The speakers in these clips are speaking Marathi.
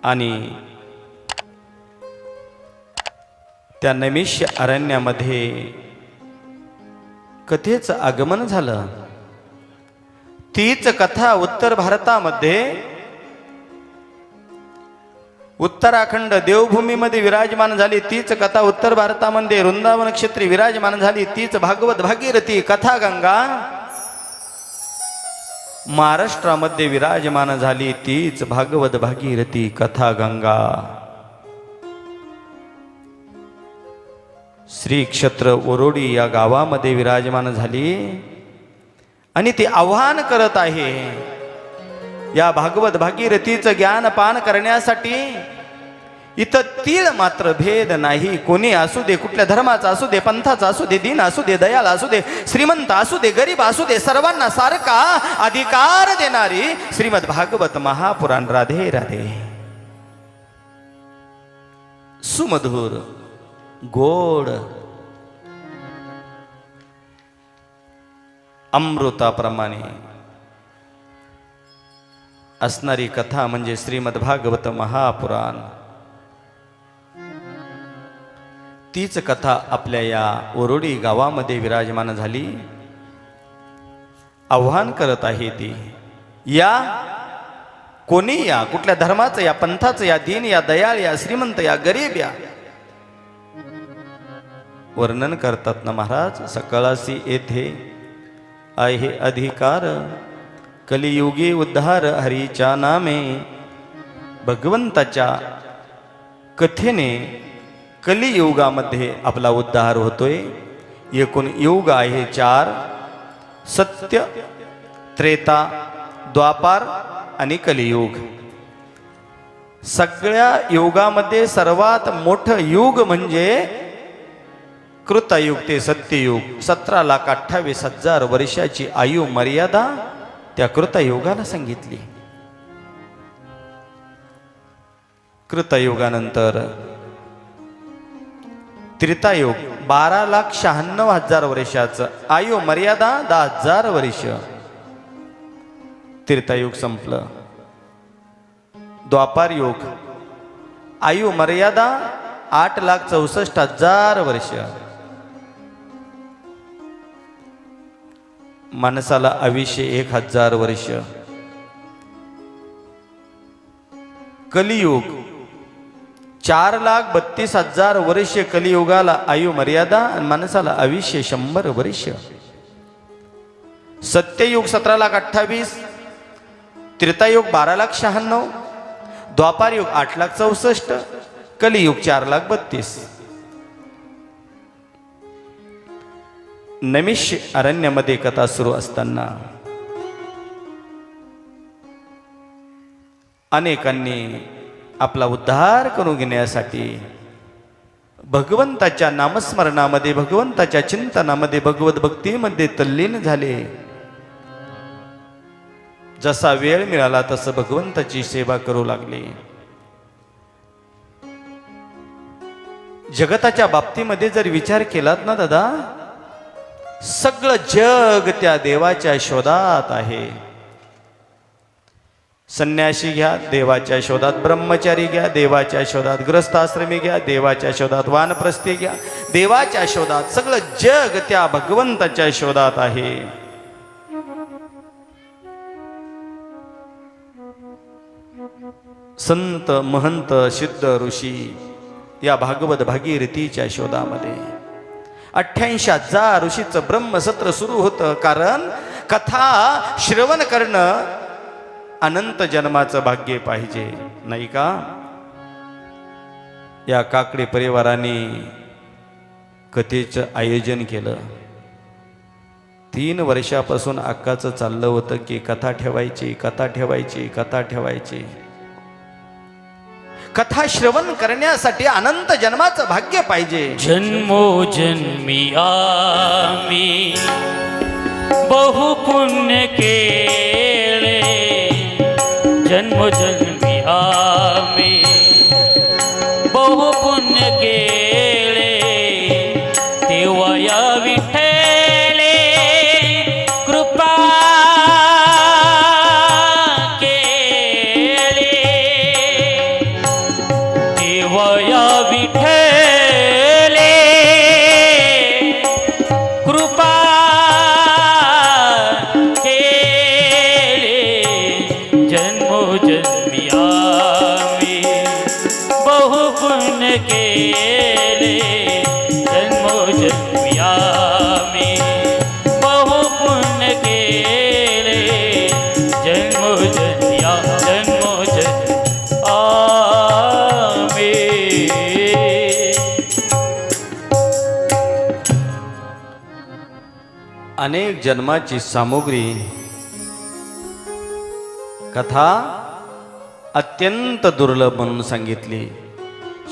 आणि त्या नैमिष्य अरण्यामध्ये कथेचं आगमन झालं। तीच कथा उत्तर भारतामध्ये उत्तराखंड देवभूमीमध्ये विराजमान झाली। तीच कथा उत्तर भारतामध्ये वृंदावन क्षेत्री विराजमान झाली। तीच भागवत भागीरथी कथा गंगा महाराष्ट्रामध्ये विराजमान झाली। तीच भागवत भागीरथी कथा गंगा श्री क्षेत्र ओरोडी या गावामध्ये विराजमान झाली आणि ती आव्हान करत आहे या भागवत भागीरथीचं ज्ञान पान करण्यासाठी। इथं तीळ मात्र भेद नाही। कोणी असू दे, कुठल्या धर्माचा असू दे, पंथाचा असू दे, दीन असू दे, दयाळ असू दे, श्रीमंत असू दे, गरीब असू दे, सर्वांना सारखा अधिकार देणारी श्रीमद भागवत महापुराण। राधे राधे। सुमधुर गोड अमृताप्रमाणे असणारी कथा म्हणजे श्रीमद भागवत महापुराण। तीच कथा आपल्या या ओरोडी गावामध्ये विराजमान झाली। आव्हान करत आहे ती या कोणी या, कुठल्या धर्माचं या, पंथाचं या, दीन या, दयाळ या, श्रीमंत या, गरीब या, वर्णन करतात ना महाराज। सकळासी येथे आहे अधिकार, कलियुगी उद्धार हरीच्या नामे। भगवंताच्या कथेने कलियुगामध्ये आपला उद्धार होतोय। एकूण युग आहे 4, सत्य, त्रेता, द्वापार आणि कलियुग। सगळ्या युगामध्ये सर्वात मोठं युग म्हणजे कृतयुग ते सत्ययुग। 17,28,000 वर्षाची आयु मर्यादा त्या कृतयुगाला सांगितली। कृतयुगानंतर त्रेतायुग 12,96,000 वर्षाचं, आयु मर्यादा 10,000 वर्ष। त्रेतायुग संपलं। द्वापार युग आयु मर्यादा 8,64,000 वर्ष। माणसाला आयुष्य 1,000 वर्ष। कलियुग 4,32,000 वर्ष कलियुगाला आयु मर्यादा आणि माणसाला आयुष्य 100 वर्ष। सत्ययुग 17,28,000, त्रेतायुग 12,96,000, द्वापारयुग 8,64,000, कलियुग 4,32,000। नैमिष्य अरण्यामध्ये कथा सुरू असताना अनेकांनी आपला उद्धार करून घेण्यासाठी भगवंताच्या नामस्मरणामध्ये, भगवंताच्या चिंतनामध्ये, भगवत भक्तीमध्ये तल्लीन झाले। जसा वेळ मिळाला तसं भगवंताची सेवा करू लागले। जगताच्या बाबतीमध्ये जर विचार केलात ना दादा, सगळं जग त्या देवाच्या शोधात आहे। संन्यासी घ्या, देवाच्या शोधात, ब्रह्मचारी घ्या, देवाच्या शोधात, गृहस्थाश्रमी घ्या, देवाच्या शोधात, वानप्रस्थी घ्या, देवाच्या शोधात, सगळं जग त्या भगवंताच्या शोधात आहे। संत महंत सिद्ध ऋषी या भागवत भागीरथीच्या शोधामध्ये 88,000 ऋषीचं ब्रह्मसत्र सुरू होतं। कारण कथा श्रवण करणं अनंत जन्माचं भाग्य पाहिजे, नाही का? या काकडे परिवाराने कथेचं आयोजन केलं। 3 वर्षापासून अक्काचं चाललं होतं की कथा ठेवायची, कथा ठेवायची, कथा ठेवायची। कथा श्रवण करण्यासाठी अनंत जन्माचं भाग्य पाहिजे। जन्मोजन्मी आम्ही बहु पुण्य केले, जन्मोजन्मी आम्ही बहु पुण्य केले, तेव्हा या विठ्ठले कृपा जन्मी आम्ही बहु पुण्य केले जन्मोजन्मी आम्ही बहु पुण्य केले जन्मोजन्मी जन्मोजन्मी आम्ही. अनेक जन्माची सामुग्री कथा अत्यंत दुर्लभ म्हणून सांगितली.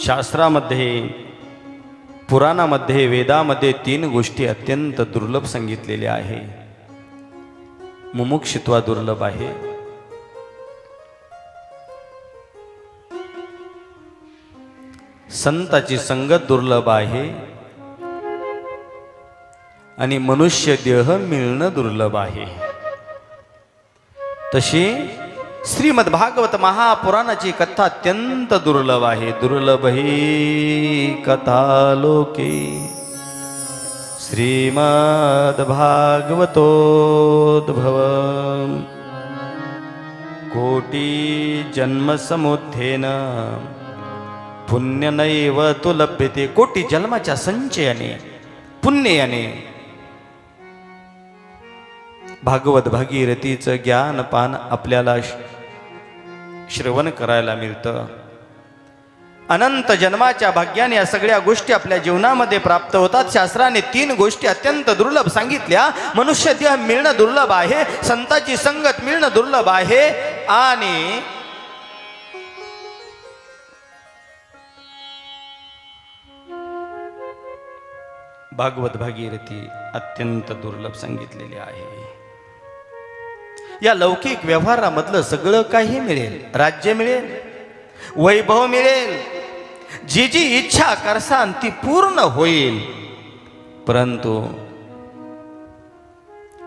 शास्त्रामध्ये, पुराणामध्ये, वेदामध्ये 3 गोष्टी अत्यंत दुर्लभ सांगितलेल्या आहे. मुमुक्षुत्व दुर्लभ आहे, संताची संगत दुर्लभ आहे आणि मनुष्य देह मिळणं दुर्लभ आहे. तशी श्रीमद भागवत महापुराणाची कथा अत्यंत दुर्लभ आहे. दुर्लभ ही कथा लोके श्रीमद भागवतोद्भव कोटी जन्म समुत्थेन पुण्य नैव तु लभ्यते. कोटी जन्माच्या संचयाने, पुण्याने भागवत भागीरथीचं ज्ञानपान आपल्याला श्रवण करायला मिळतं. अनंत जन्माच्या भाग्याने या सगळ्या गोष्टी आपल्या जीवनामध्ये प्राप्त होतात. शास्त्राने 3 गोष्टी अत्यंत दुर्लभ सांगितल्या. मनुष्य देह मिळणं दुर्लभ आहे, संतांची संगत मिळणं दुर्लभ आहे आणि भागवत भागीरथी अत्यंत दुर्लभ सांगितलेली आहे. या लौकिक व्यवहारामधलं सगळं काही मिळेल. राज्य मिळेल, वैभव मिळेल, जी जी इच्छा करसान ती पूर्ण होईल. परंतु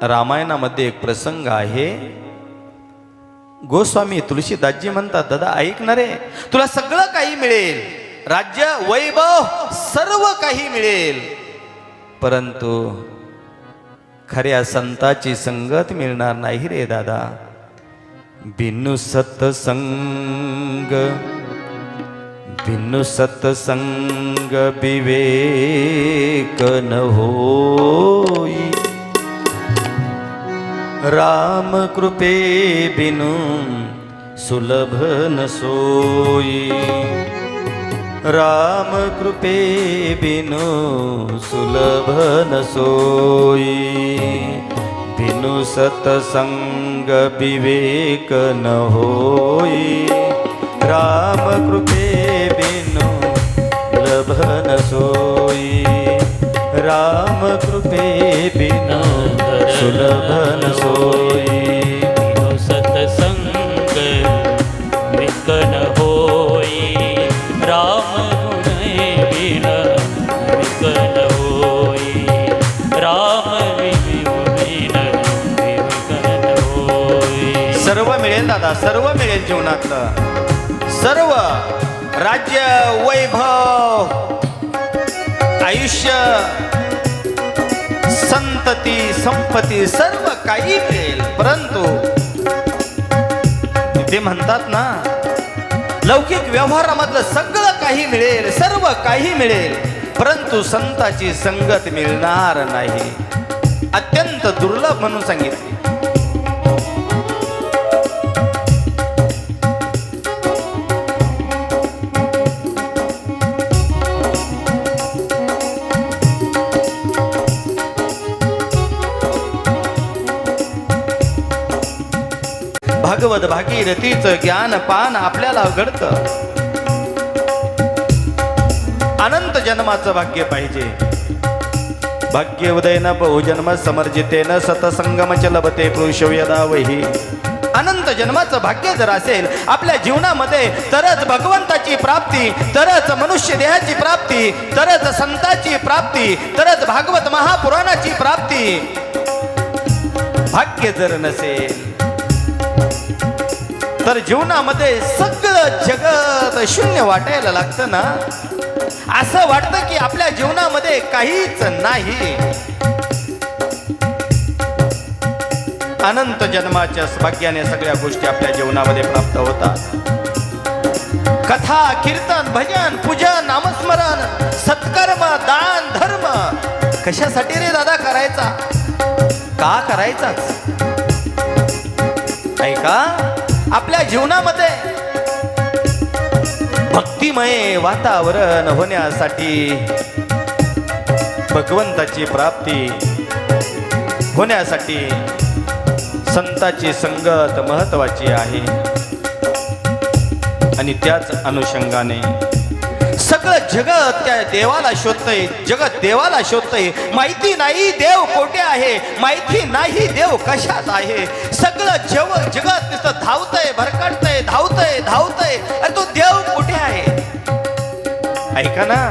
रामायणामध्ये एक प्रसंग आहे. गोस्वामी तुलसीदासजी म्हणतात, दादा ऐक ना रे, तुला सगळं काही मिळेल, राज्य वैभव सर्व काही मिळेल, परंतु खऱ्या संताची संगत मिळणार नाही रे दादा. बिनु सत्संग, बिनु सत्संग विवेक न होई. राम कृपे बिनु सुलभ न सोई. राम कृपे बिनु सुलभ न सोई. बिनु सत्संग विवेक न होई. राम कृपे बिनु सुलभ न सोई. राम कृपे बिनु सुलभ न सोई. बिनु सत्संग विवेक न होई. राम गुणे बिन विवेक न होई. राम बिन विवेक न होई. सर्व मिळेल दादा, सर्व मिळेल जीवनातलं. सर्व राज्य, वैभव, आयुष्य, संतती, संपत्ती सर्व काही मिळेल. परंतु ते म्हणतात ना, लौकिक व्यवहारामधलं सगळं काही मिळेल, सर्व काही मिळेल, परंतु संताची संगत मिळणार नाही. अत्यंत दुर्लभ म्हणून सांगितले. भागवत भागीरथीचं ज्ञानपान आपल्याला घडतं. अनंत जन्माचं भाग्य पाहिजे. भाग्य उदयन बहुजन्म समर्जितेन सतसंगम लभते पुरुष यदा वही. अनंत जन्माचं भाग्य जर असेल आपल्या जीवनामध्ये, तरच भगवंताची प्राप्ती, तरच मनुष्य देहाची प्राप्ती, तरच संताची प्राप्ती, तरच भागवत महापुराणाची प्राप्ती. भाग्य जर नसेल तर जीवनामध्ये सगळं जगत शून्य वाटायला लागतं ना. असं वाटतं की आपल्या जीवनामध्ये काहीच नाही. अनंत जन्माच्या भाग्याने सगळ्या गोष्टी आपल्या जीवनामध्ये प्राप्त होतात. कथा, कीर्तन, भजन, पूजन, नामस्मरण, सत्कर्म, दान, धर्म कशासाठी रे दादा करायचा? का करायचाच? ऐका, आपल्या जीवनामध्ये भक्तिमय वातावरण होण्यासाठी, भगवंताची प्राप्ती होण्यासाठी संताची संगत महत्वाची आहे. आणि त्याच अनुषंगाने सगळं जगत त्या देवाला शोधतंय, जगत देवाला शोधतंय. माहिती नाही देव कोठे आहे, माहिती नाही देव कशात आहे. सगळं जगत नुसतं धावतंय, भरकटतंय, धावतंय. अरे तो देव कुठे आहे? ऐका ना,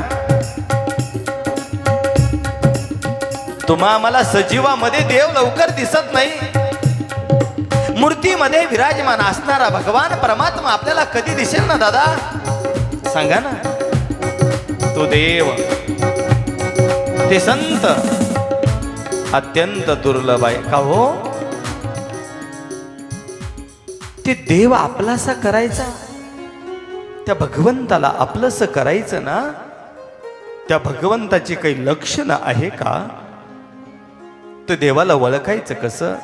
तुम्हा आम्हाला सजीवामध्ये देव लवकर दिसत नाही. मूर्तीमध्ये विराजमान असणारा भगवान परमात्मा आपल्याला कधी दिसेल ना दादा? सांगा ना. तो देव, ते संत अत्यंत दुर्लभ आहे. का हो? ते देव आपलासा करायचा, त्या भगवंताला आपलंसं करायचं ना, त्या भगवंताची काही लक्षणं आहे का? तर देवाला ओळखायचं कसं?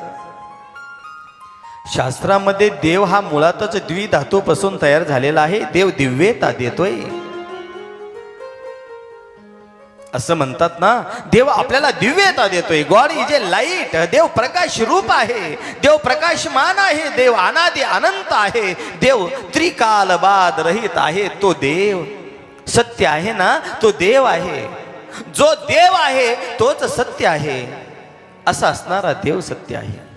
शास्त्रामध्ये देव हा मुळातच द्विधातूपासून तयार झालेला आहे. देव दिव्यता देतोय असं म्हणतात ना. देव आपल्याला दिव्यता देतोय. God is a light. देव प्रकाश रूप आहे, देव प्रकाशमान आहे, देव अनादि अनंत आहे, देव त्रिकालबाद रहित आहे. तो देव सत्य आहे ना, तो देव आहे. जो देव आहे तोच सत्य आहे. असा असणारा देव सत्य आहे.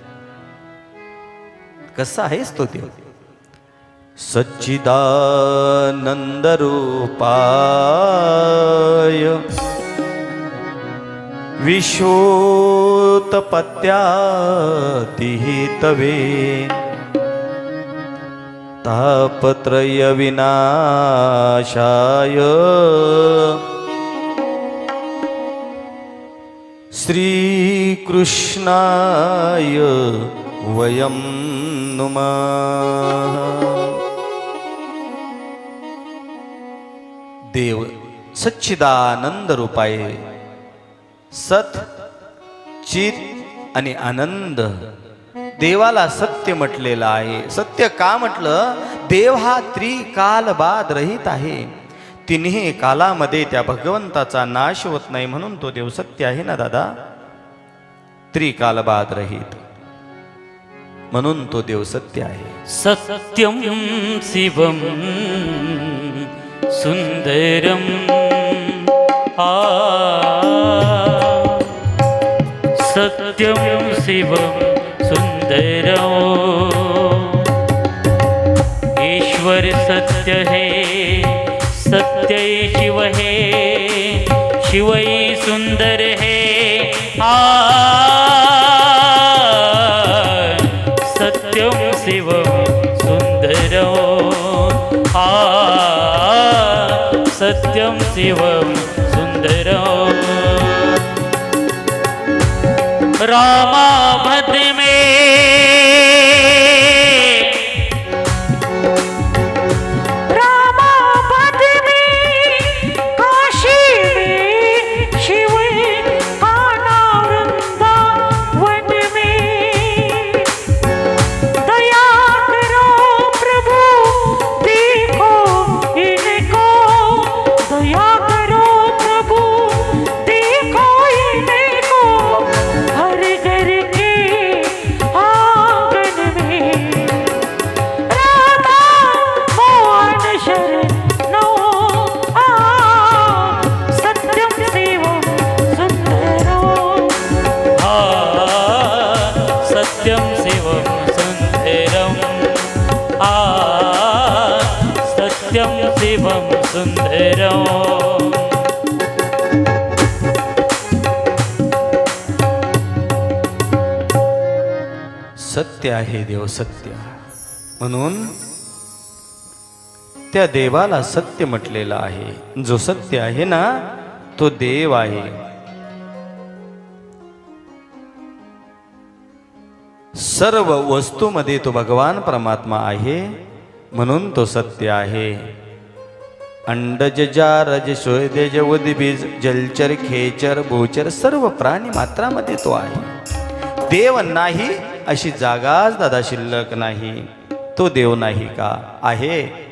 कसा आहेस तो देव? सच्चिदानंद रूपाय विश्वोत्पत्त्यादिहेतवे तापत्रय विनाशाय श्रीकृष्णाय वयं नुमः. देव सच्चिदानंद रूपाये, सत, चित आणि आनंद. देवाला सत्य म्हटलेलं आहे. सत्य का म्हटलं? देव हा त्रिकालबाद रहित आहे. तिन्ही कालामध्ये त्या भगवंताचा नाश होत नाही, म्हणून तो देव सत्य आहे ना दादा. त्रिकालबाद रहित म्हणून तो देव सत्य आहे. सत्यम शिवम सुंदरम सत्यम शिवम सुंदरम. ईश्वर सत्य है, सत्य शिव है, शिव ही सुंदर है. सत्यम शिवम सुंदरम. सत्यम शिवम सुंदरम. रामा भद्र में सत्यम शिवम सुंदरम. सत्यम शिवम सुंदरम. सत्य आहे देव, सत्य. म्हणून त्या देवाला सत्य म्हटलेलं आहे. जो सत्य आहे ना तो देव आहे. सर्व वस्तूमध्ये तो भगवान परमात्मा आहे, म्हणून तो सत्य आहे. अंडज जारज सोयदेज उद्बीज जलचर खेचर भूचर सर्व प्राणी मात्रामध्ये तो आहे. देव नाही अशी जागाच दादा शिल्लक नाही. तो देव नाही का? आहे.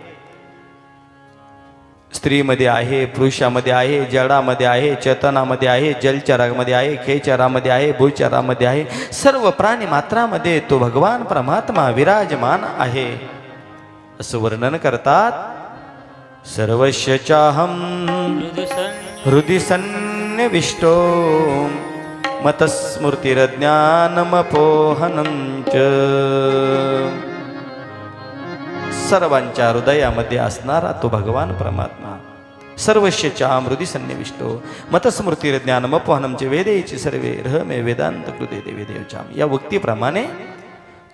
स्त्रीमध्ये आहे, पुरुषामध्ये आहे, जडामध्ये आहे, चेतनामध्ये आहे, जलचरामध्ये आहे, खेचरामध्ये आहे, भूचरामध्ये आहे. सर्व प्राणी मात्रामध्ये तो भगवान परमात्मा विराजमान आहे असं वर्णन करतात. सर्वस्य चाहं हृदि सन्निविष्टो मतस्मृतिरज्ञानमपोहनं च. सर्वांच्या हृदयामध्ये असणारा तो भगवान परमात्मा. सर्वस्य चाहं हृदि सन्निविष्टो मतस्मृतिरज्ञानमपोहनं च वेदेची सर्वे रहमे वेदांत कृते देवे देवचाम. या उक्तीप्रमाणे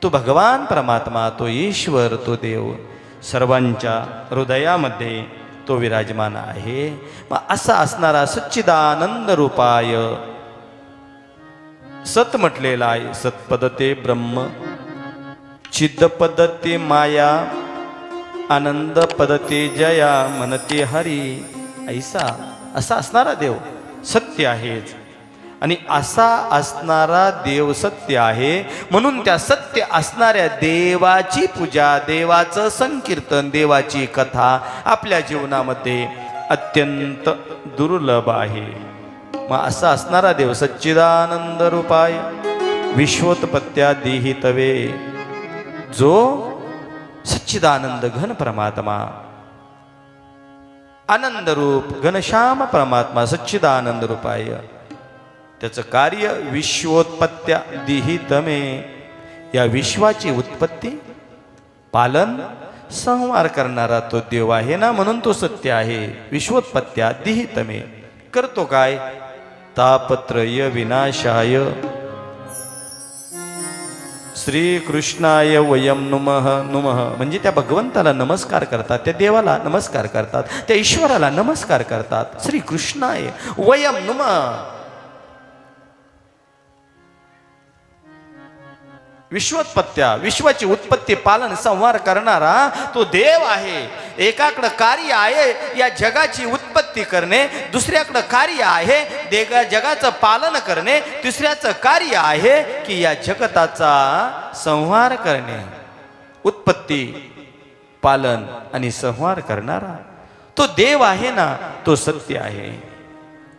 तो भगवान परमात्मा, तो ईश्वर, तो देव सर्वांच्या हृदयामध्ये तो विराजमान आहे. मग असा असणारा सच्चिदानंद रूपाय सत म्हटलेला आहे. सत्पदते ब्रह्म, चिद पदते माया, आनंद पदते जया, मनते हरी. ऐसा असा असणारा देव सत्य आहेच. आणि असा असणारा देव सत्य आहे, म्हणून त्या सत्य असणाऱ्या देवाची पूजा, देवाचं संकीर्तन, देवाची कथा आपल्या जीवनामध्ये अत्यंत दुर्लभ आहे. मग असा असणारा देव सच्चिदानंद रूपाय विश्वोत्पत्त्यादिहि तवे, जो सच्चिदानंद घन परमात्मा, आनंद रूप घनश्याम परमात्मा सच्चिदानंद रूपाय, त्याचं कार्य विश्वोत्पत्त्या दिहितमे, या विश्वाची उत्पत्ती, पालन, संहार करणारा तो देव आहे ना, म्हणून तो सत्य आहे. विश्वोत्पत्त्या दिहितमे करतो काय? तापत्रय विनाशाय श्रीकृष्णाय वयम नुमः नुमः. म्हणजे त्या भगवंताला नमस्कार करतात, त्या देवाला नमस्कार करतात, त्या ईश्वराला नमस्कार करतात. श्रीकृष्णाय वयम नुमः. विश्वोत्पत्त्या, विश्वाची उत्पत्ती, पालन, संहार करणारा तो देव आहे. एकाकडं कार्य आहे या जगाची उत्पत्ती करणे, दुसऱ्याकडं कार्य आहे जगाचं पालन करणे, तिसऱ्याचं कार्य आहे की या जगताचा संहार करणे. उत्पत्ती, पालन आणि संहार करणारा तो देव आहे ना, तो सत्य आहे.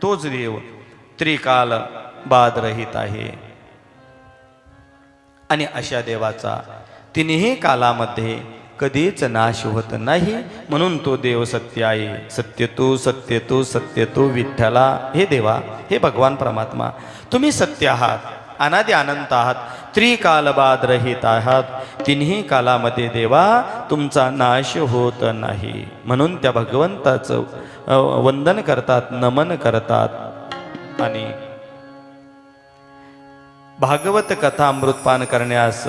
तोच देव त्रिकाल बाद रहित आहे. आणि अशा देवाचा तिन्ही कालामध्ये कधीच नाश होत नाही, म्हणून तो देव सत्य आहे. सत्य तू, सत्य तू, सत्य तू विठ्ठला. हे देवा, हे भगवान परमात्मा, तुम्ही सत्य आहात, अनादि अनंत आहात, त्रिकालबाद रहित आहात. तिन्ही कालामध्ये देवा तुमचा नाश होत नाही, म्हणून त्या भगवंताचं वंदन करतात, नमन करतात. आणि भागवत कथा अमृतपान करण्यास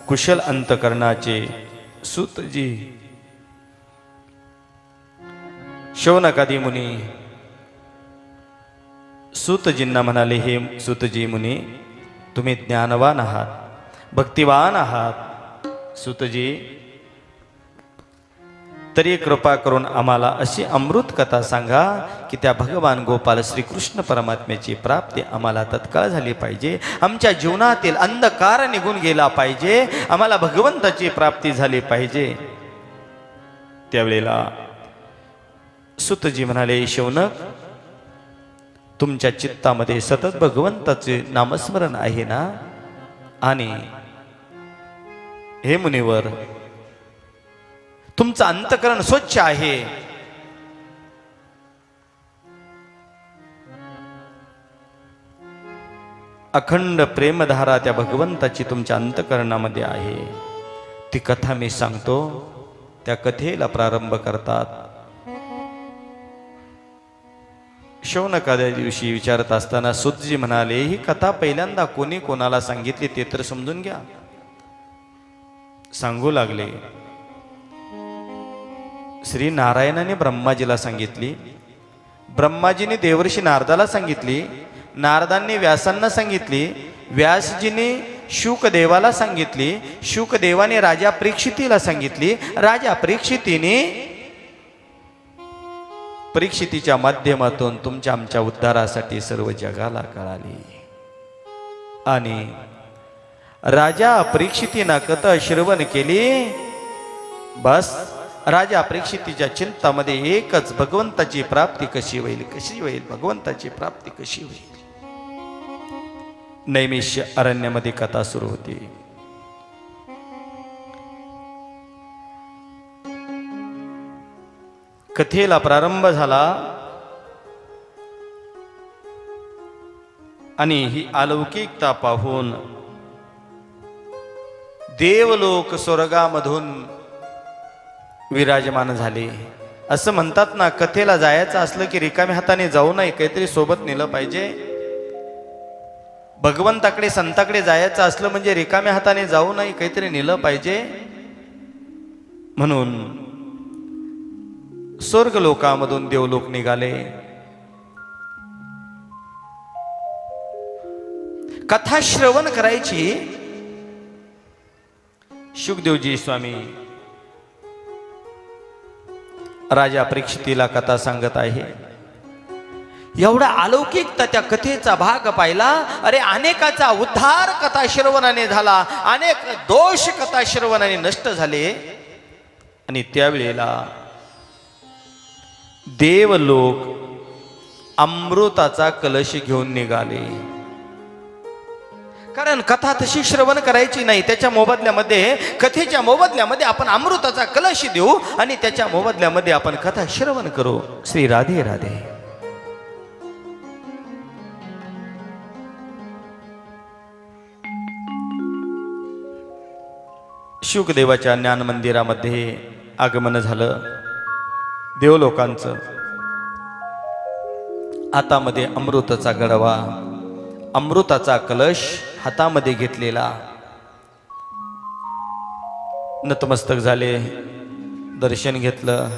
कुशल अंतकरणाचे सूतजी शौनकादी मुनी सूतजींना म्हणाले, हे सूतजी मुनी, तुम्ही ज्ञानवान आहात, भक्तिवान आहात. सूतजी, तरी कृपा करून आम्हाला अशी अमृत कथा सांगा की त्या भगवान गोपाल श्रीकृष्ण परमात्म्याची प्राप्ती आम्हाला तत्काळ झाली पाहिजे. आमच्या जीवनातील अंधकार निघून गेला पाहिजे, आम्हाला भगवंताची प्राप्ती झाली पाहिजे. त्यावेळेला सूतजी म्हणाले, शौनक, तुमच्या चित्तामध्ये सतत भगवंताचे नामस्मरण आहे ना, आणि हे मुनिवर, तुमचं अंतकरण स्वच्छ आहे. अखंड प्रेमधारा त्या भगवंताची तुमच्या अंतकरणामध्ये आहे. ती कथा मी सांगतो. त्या कथेला प्रारंभ करतात. शौनकाद्या दिवशी विचारत असताना सूतजी म्हणाले, ही कथा पहिल्यांदा कोणी कोणाला सांगितली ते तर समजून घ्या. सांगू लागले, श्री नारायणाने ब्रह्माजीला सांगितली, ब्रह्माजीने देवर्षी नारदाला सांगितली, नारदांनी व्यासांना सांगितली, व्यासजीने शुकदेवाला सांगितली, शुकदेवाने राजा परीक्षितीला सांगितली, राजा परीक्षितीच्या माध्यमातून तुमच्या आमच्या उद्धारासाठी सर्व जगाला कळाली. आणि राजा परीक्षितीनं कथा श्रवण केली. बस राजा परीक्षितीच्या चिंतामध्ये एकच, भगवंताची प्राप्ती कशी होईल, कशी होईल, भगवंताची प्राप्ती कशी होईल. नैमिष्य अरण्यामध्ये कथा सुरू होती. कथेला प्रारंभ झाला आणि ही अलौकिकता पाहून देवलोक स्वर्गामधून विराजमान झाले. असं म्हणतात ना, कथेला जायचं असलं की रिकाम्या हाताने जाऊ नये, काहीतरी सोबत नेलं पाहिजे. भगवंताकडे संताकडे जायचं असलं म्हणजे रिकाम्या हाताने जाऊ नये, काहीतरी नेलं पाहिजे. म्हणून स्वर्ग लोकामधून देवलोक निघाले. कथा श्रवण करायची. शुकदेवजी स्वामी राजा परीक्षितीला कथा सांगत आहे. एवढा अलौकिकता त्या कथेचा भाग पाहिला. अरे अनेकाचा उद्धार कथा श्रवणाने झाला, अनेक दोष कथा श्रवणाने नष्ट झाले. आणि त्यावेळेला देवलोक अमृताचा कलश घेऊन निघाले. कारण कथा तशी श्रवण करायची नाही, त्याच्या मोबदल्यामध्ये, कथेच्या मोबदल्यामध्ये आपण अमृताचा कलश देऊ आणि त्याच्या मोबदल्यामध्ये आपण कथा श्रवण करू. श्री राधे राधे. शुकदेवाच्या ज्ञान मंदिरामध्ये आगमन झालं. देवलोकांचं हातामध्ये अमृताचा गडवा, अमृताचा कलश हातामध्ये घेतलेला. नतमस्तक झाले, दर्शन घेतलं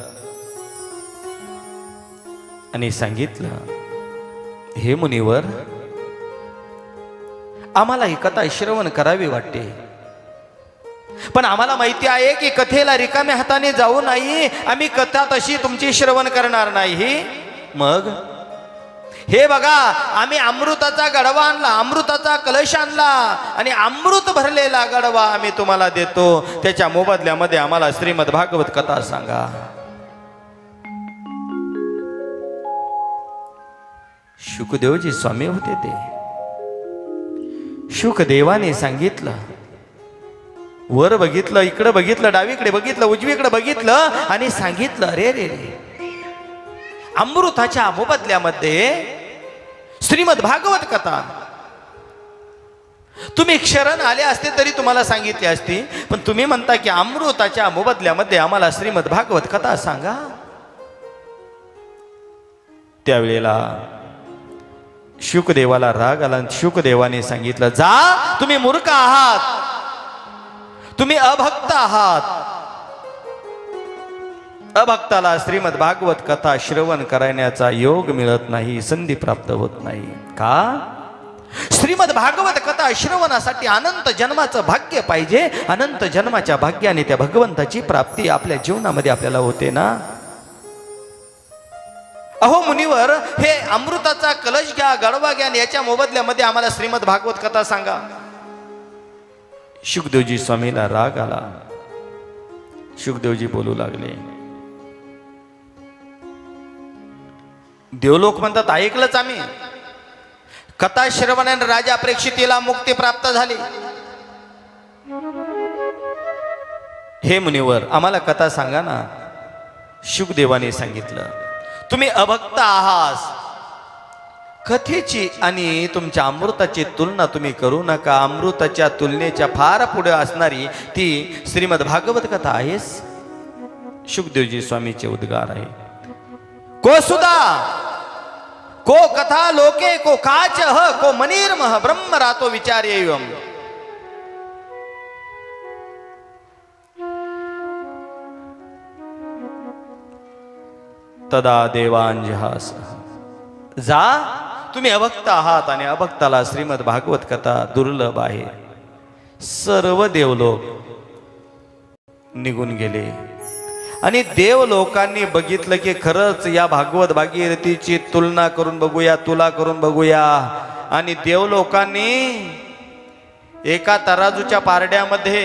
आणि सांगितलं, हे मुनिवर, आम्हाला ही कथा श्रवण करावी वाटते, पण आम्हाला माहिती आहे की कथेला रिकाम्या हाताने जाऊ नाही, आम्ही कथा तशी तुमची श्रवण करणार नाही. मग हे बघा, आम्ही अमृताचा गडवा आणला, अमृताचा कलश आणला आणि अमृत भरलेला गडवा आम्ही तुम्हाला देतो. त्याच्या मोबदल्यामध्ये आम्हाला श्रीमद भागवत कथा सांगा. शुकदेवजी स्वामी होते ते. शुकदेवाने सांगितलं, वर बघितलं, इकडे बघितलं, डावीकडे बघितलं, उजवीकडे बघितलं आणि सांगितलं, रे रे रे, अमृताच्या मोबदल्यामध्ये श्रीमद भागवत कथा. तुम्ही शरण आले असते तरी तुम्हाला सांगितली असती, पण तुम्ही म्हणता की अमृताच्या मोबदल्यामध्ये आम्हाला श्रीमद भागवत कथा सांगा. त्यावेळेला शुकदेवाला राग आला. शुकदेवाने सांगितलं, जा, तुम्ही मूर्ख आहात, तुम्ही अभक्त आहात. अभक्ताला श्रीमद भागवत कथा श्रवण करण्याचा योग मिळत नाही, संधी प्राप्त होत नाही. का? श्रीमद भागवत कथा श्रवणासाठी अनंत जन्माचं भाग्य पाहिजे. अनंत जन्माच्या भाग्याने त्या भगवंताची प्राप्ती आपल्या जीवनामध्ये आपल्याला होते ना. अहो मुनिवर, हे अमृताचा कलश घ्या, गडवा घ्या, याच्या मोबदल्यामध्ये आम्हाला श्रीमद भागवत कथा सांगा. शुकदेवजी स्वामीला राग आला. शुकदेवजी बोलू लागले, देवलोक म्हणतात ऐकलंच आम्ही, कथा श्रवणाने राजा परीक्षितीला मुक्ती प्राप्त झाली. हे मुनिवर, आम्हाला कथा सांगा ना. शुकदेवाने सांगितलं, तुम्ही अभक्त आहात, कथेची आणि तुमच्या अमृताची तुलना तुम्ही करू नका. अमृताच्या तुलनेच्या फार पुढे असणारी ती श्रीमद भागवत कथा आहेस. शुकदेवजी स्वामीचे उद्गार आहे, को सुदा को कथा लोके को काच को मनीर्मह ब्रह्म रातो विचार्यम. तदा देवांजहास. जा, तुम्ही अभक्त आहात आणि अभक्ताला श्रीमद भागवत कथा दुर्लभ आहे. सर्व देवलोक निघून गेले आणि देवलोकांनी बघितलं की खरंच या भागवत भागीरथीची तुलना करून बघूया, तुला करून बघूया. आणि देवलोकांनी एका तराजूच्या पारड्यामध्ये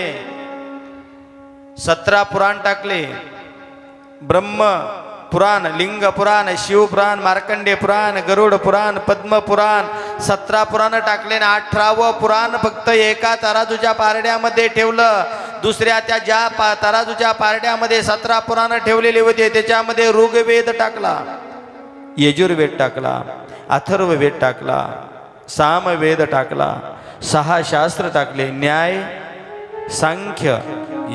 17 पुराण टाकले. ब्रह्म पुराण, लिंग पुराण, शिवपुराण, मार्कंडे पुराण, गरुड पुराण, पद्म पुराण, 17 पुराण टाकले आणि 18वं पुराण फक्त एका तराजूच्या पारड्यामध्ये ठेवलं. दुसऱ्या त्या ज्या तराजूच्या पारड्यामध्ये 17 पुराण ठेवलेले होते त्याच्यामध्ये ऋग्वेद टाकला, यजुर्वेद टाकला, अथर्ववेद टाकला, सामवेद टाकला, 6 शास्त्र टाकले. न्याय, सांख्य,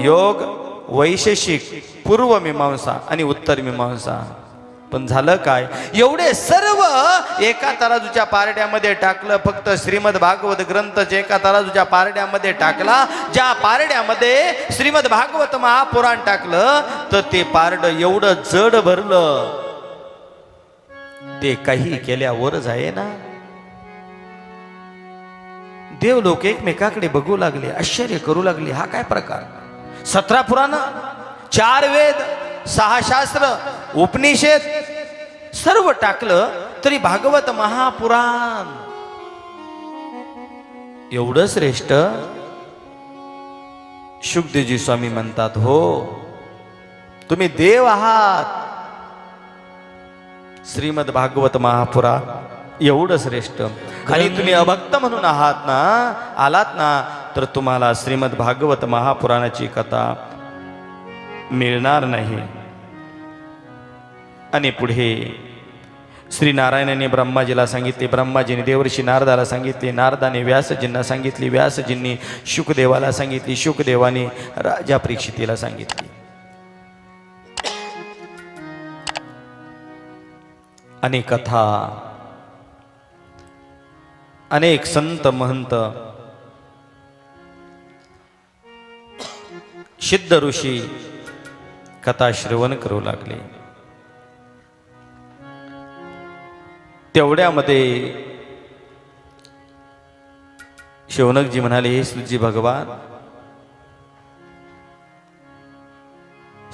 योग, वैशेषिक, पूर्वमीमांसा आणि उत्तरमीमांसा. पण झालं काय? एवढे सर्व एका तराजूच्या पारड्यामध्ये टाकलं. फक्त श्रीमद भागवत ग्रंथ एका तराजूच्या पारड्यामध्ये टाकला. ज्या पारड्यामध्ये श्रीमद भागवत महापुराण टाकलं तर ते पारड एवढं जड भरलं, ते काही केल्यावरच आहे ना. देव लोक एकमेकाकडे बघू लागले, आश्चर्य करू लागले, हा काय प्रकार? 17 पुराण, 4 वेद, 6 शास्त्र, उपनिषद सर्व टाकलं तरी भागवत महापुराण एवढं श्रेष्ठ. शुकदेवजी स्वामी म्हणतात, हो तुम्ही देव आहात. श्रीमद भागवत महापुराण एवढं श्रेष्ठ. आणि तुम्ही अभक्त म्हणून आहात ना, आलात ना, तर तुम्हाला श्रीमद भागवत महापुराणाची कथा मिळणार नाही. आणि पुढे श्री नारायणाने ब्रह्माजीला सांगितले, ब्रह्माजीने देवर्षी नारदाला सांगितले, नारदाने व्यासजींना सांगितले, व्यासजींनी शुकदेवाला सांगितली, शुकदेवाने राजा परीक्षितीला सांगितली. अनेक कथा, अनेक संत महंत, सिद्ध ऋषी कथा श्रवण करू लागले. तेवढ्यामध्ये शौनकजी म्हणाले, हे श्रीजी भगवान,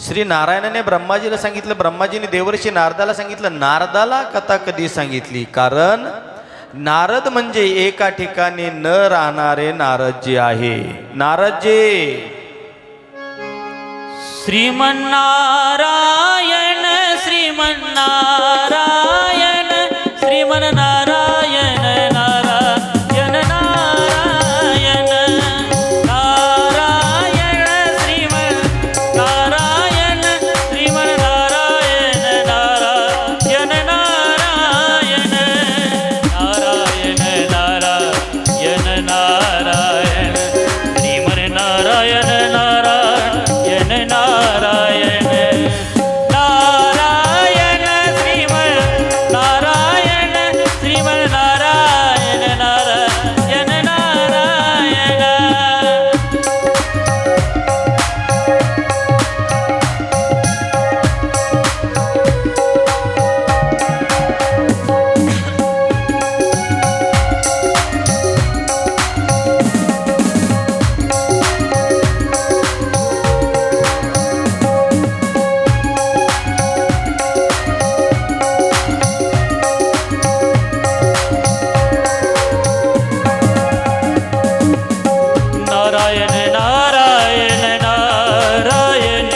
श्री नारायणाने ब्रह्माजीला सांगितलं, ब्रह्माजीने देवर्षी नारदाला सांगितलं. नारदाला कथा कधी सांगितली? कारण नारद म्हणजे एका ठिकाणी न राहणारे नारदजी आहे. नारदजी श्रीमन्नारायण श्रीमन्नारायण श्रीमन्नारायण नारायण नारायण नारायण श्रीमन्नारायण श्रीमन्नारायण नारायण नारायण नारायण नारायण नारायण श्रीमन्नारायण नारायण नारायण नारायण श्रीमन्नारायण श्रीमन्नारायण नारायण नारायण. नारायण नारायण नारायण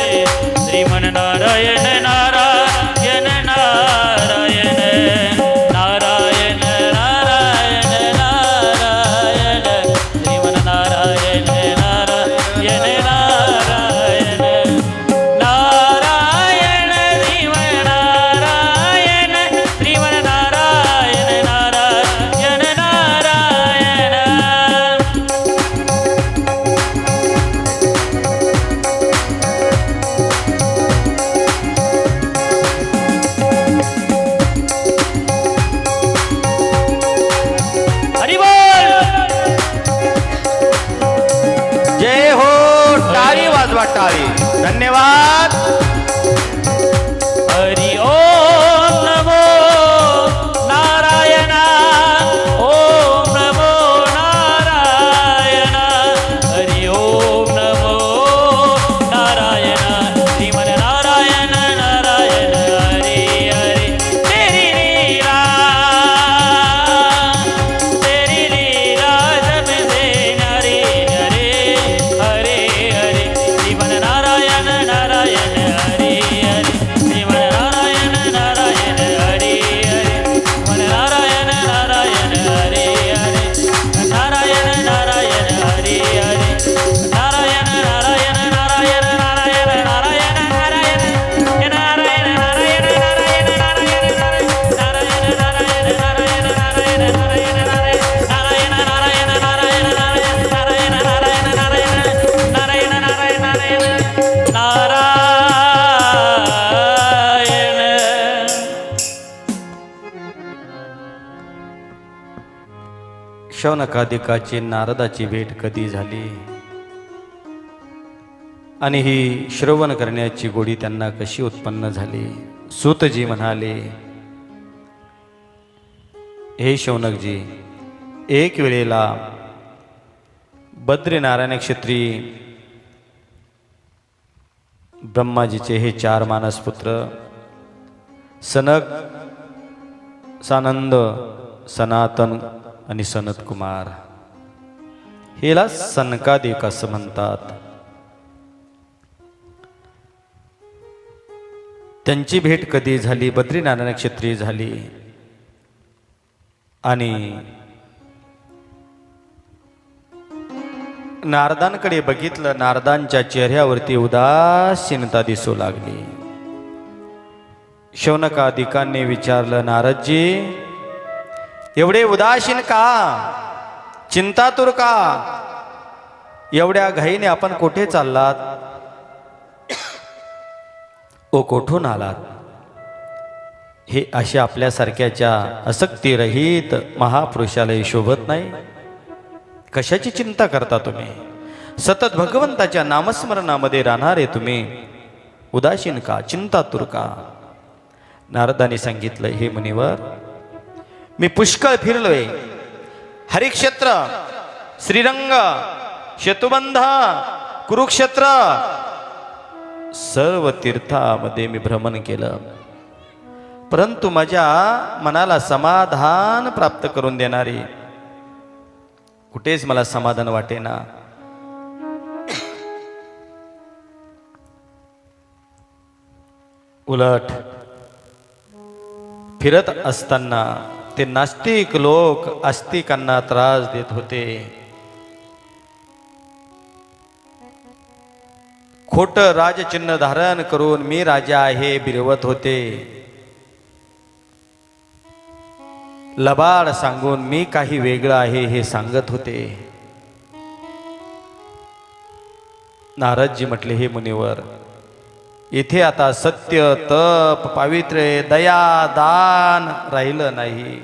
श्रीमन्नारायण नारायण नारायण नारायण नारायण नारायण श्रीमन्नारायण नारायण नारायण नारायण श्रीमन्नारायण श्रीमन्नारायण नारायण नारायण. शौनकादिकाची नारदाची भेट कधी झाली आणि ही श्रवण करण्याची गोडी त्यांना कशी उत्पन्न झाली. सूतजी म्हणाले, हे शौनकजी, एक वेळेला बद्रीनारायण क्षेत्री ब्रह्माजीचे हे 4 मानस पुत्र सनक, सानंद, सनातन आणि सनत कुमार, हेला सनकादिक असं म्हणतात. त्यांची भेट कधी झाली? बद्रीनारायण क्षेत्री झाली. आणि नारदांकडे बघितलं, नारदांच्या चेहऱ्यावरती उदासीनता दिसू लागली. शौनकादिकांनी विचारलं, नारदजी एवढे उदासीन का, चिंतातुर का, एवढ्या घाईने आपण कुठे चाललात, ओ कोठून आलात? हे अशा आपल्यासारख्याच्या आसक्तीरहित महापुरुषाला शोभत नाही. कशाची चिंता करता तुम्ही? सतत भगवंताच्या नामस्मरणामध्ये राहणारे तुम्ही उदासीन का, चिंतातुर का? नारदांनी सांगितलं, हे मुनिवर, मी पुष्कळ फिरलोय. हरिक्षेत्र, श्रीरंग, शेतुबंध, कुरुक्षेत्र, सर्व तीर्थामध्ये मी भ्रमण केलं, परंतु माझ्या मनाला समाधान प्राप्त करून देणारी कुठेच मला समाधान वाटेना. उलट फिरत असताना ते नास्तिक लोक आस्तिकांना त्रास देत होते. खोटं राजचिन्ह धारण करून मी राजा आहे बिरवत होते. लबाड सांगून मी काही वेगळं आहे हे सांगत होते. नारदजी म्हटले, हे मुनिवर, इथे आता सत्य, तप, पावित्र्य, दया, दान राहिलं नाही.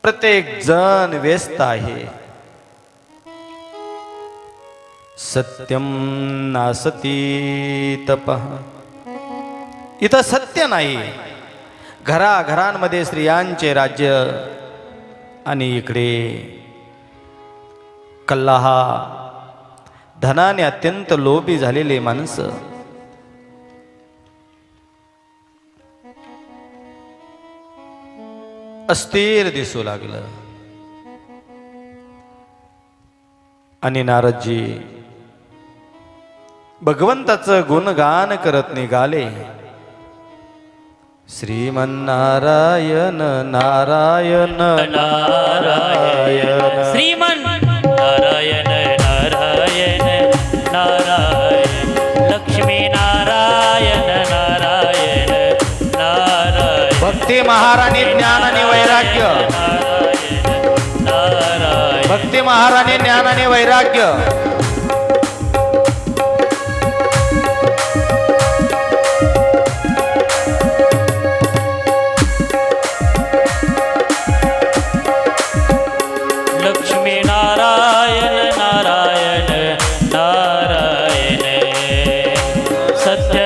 प्रत्येक जण व्यस्त आहे. सत्यम नासती तपः, इथं सत्य नाही. घराघरांमध्ये स्त्रियांचे राज्य आणि इकडे कल्लाहा, धनाने अत्यंत लोभी झालेले माणसं. अस्थिर दिसू लागलं. आणि नारदजी भगवंताचं गुणगान करत निघाले. श्रीमन्नारायण नारायण नारायण, श्रीमन नारायण नारायण नारायण, लक्ष्मी नारायण नारायण नारायण, भक्ती महाराणी ज्ञान आणि वैराग्य, नारायण नारायण, भक्ती महाराणी ज्ञान आणि वैराग्य. लक्ष्मी नारायण नारायण नारायण, सत्य